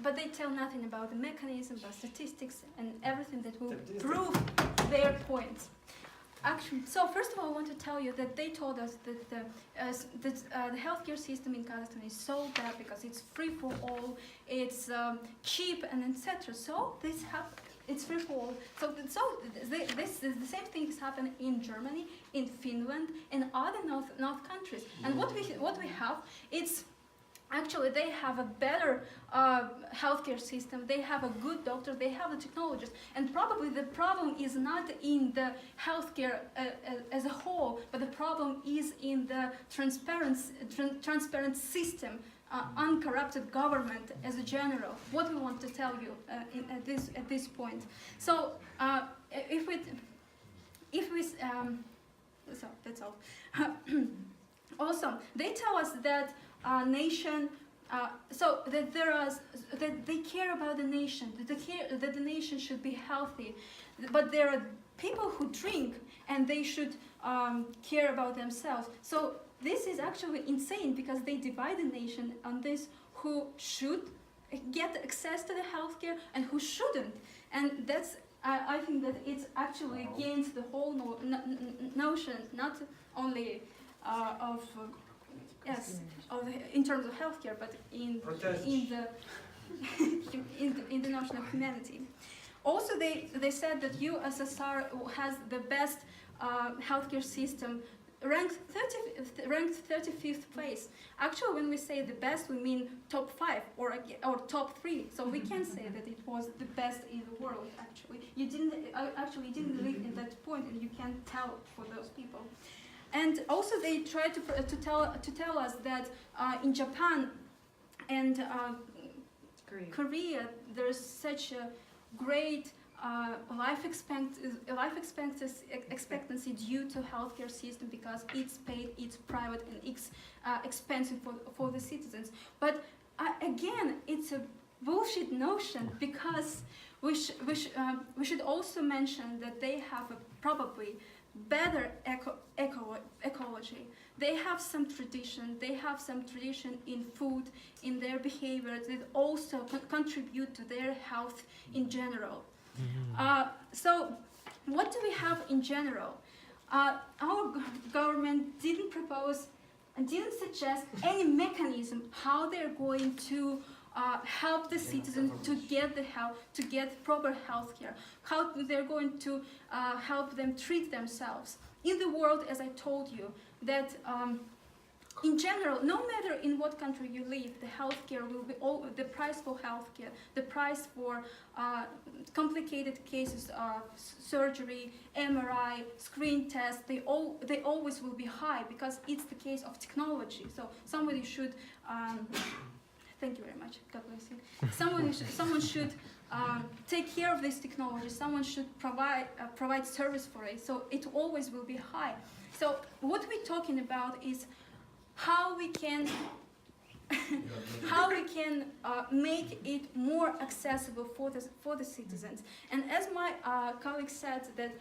but they tell nothing about the mechanism, about statistics, and everything that will prove their point. Actually, so first of all, I want to tell you that they told us that the healthcare system in Kazakhstan is so bad because it's free for all, it's cheap, and etc. So it's free for all. So the same thing is happening in Germany, in Finland, and other North countries. And what we have, it's actually they have a better healthcare system. They have a good doctor. They have the technologies, and probably the problem is not in the healthcare as a whole, but the problem is in the transparent system, uncorrupted government as a general. What we want to tell you at this point. So so that's all. Also, they tell us that nation, so that that they care about the nation, that the nation should be healthy, but there are people who drink and they should care about themselves. So this is actually insane because they divide the nation on this who should get access to the healthcare and who shouldn't, and that's I think that it's actually against the whole notion, not only of in terms of healthcare, but in the notion of humanity. Also, they said that USSR has the best healthcare system, ranked 35th place. Actually, when we say the best, we mean top 5 or top 3. So we can say that it was the best in the world. Actually, you didn't live in that point, and you can't tell for those people. And also, they try to tell us that in Japan and Korea, there's such a great life expectancy due to healthcare system because it's paid, it's private, and it's expensive for the citizens. But again, it's a bullshit notion because we should also mention that they have probably better ecology. They have some tradition. They have some tradition in food, in their behavior that also contribute to their health in general. So, what do we have in general? Our government didn't propose and didn't suggest any mechanism how they're going to help the citizens to get the help, to get proper health care, how they're going to help them treat themselves. In the world, as I told you, that in general, no matter in what country you live, the healthcare will be the price for healthcare, the price for complicated cases of surgery, MRI, screen tests, they always will be high because it's the case of technology. So somebody should. Thank you very much. God bless you. Someone should take care of this technology. Someone should provide service for it. So it always will be high. So what we're talking about is how we can make it more accessible for the citizens. And as my colleague said, that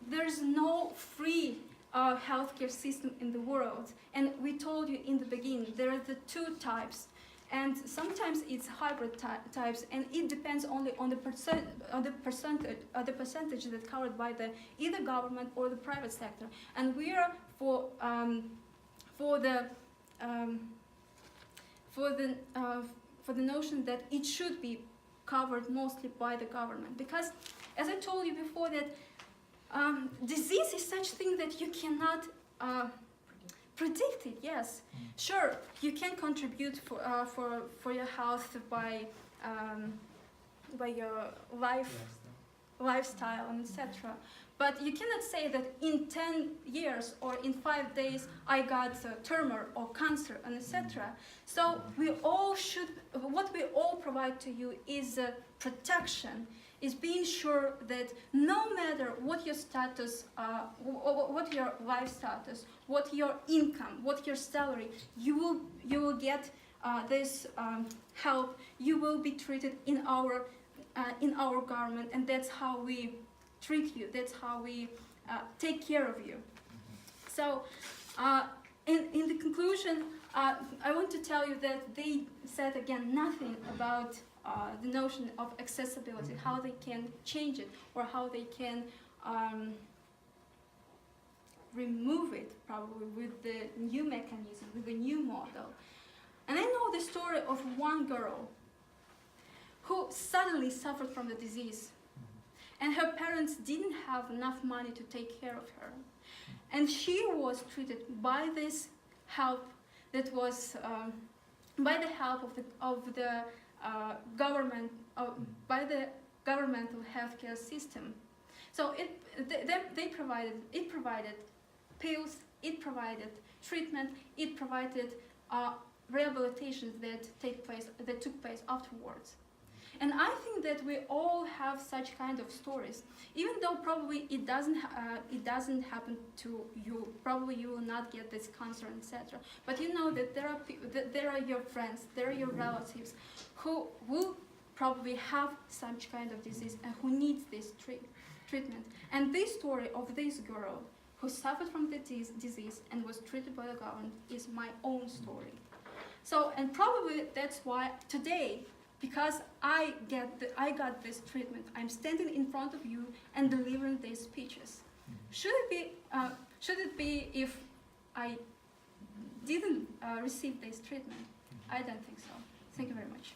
there is no free healthcare system in the world. And we told you in the beginning there are the two types. And sometimes it's hybrid types, and it depends only on the percentage that's covered by the either government or the private sector. And we are for the notion that it should be covered mostly by the government, because, as I told you before, that disease is such thing that you cannot. Predict it, yes. Sure, you can contribute for your health by your lifestyle and etc. But you cannot say that in 10 years or in 5 days I got a tumor or cancer and etc. So we all should. What we all provide to you is protection. Is being sure that no matter what your status, what your life status, what your income, what your salary, you will get this help. You will be treated in our government, and that's how we treat you. That's how we take care of you. So, in the conclusion, I want to tell you that they said again nothing about the notion of accessibility, how they can change it, or how they can remove it, probably with the new mechanism, with the new model. And I know the story of one girl who suddenly suffered from the disease, and her parents didn't have enough money to take care of her. And she was treated by this help that was, by the help of the government, by the governmental healthcare system. So it provided pills, it provided treatment, it provided rehabilitations that took place afterwards. And I think that we all have such kind of stories, even though probably it doesn't happen to you. Probably you will not get this cancer, etc. But you know that there are your friends, there are your relatives who will probably have such kind of disease and who needs this treatment. And this story of this girl who suffered from the disease and was treated by the government is my own story. So, and probably that's why today, because I got this treatment, I'm standing in front of you and delivering these speeches. Should it be if I didn't receive this treatment? I don't think so. Thank you very much.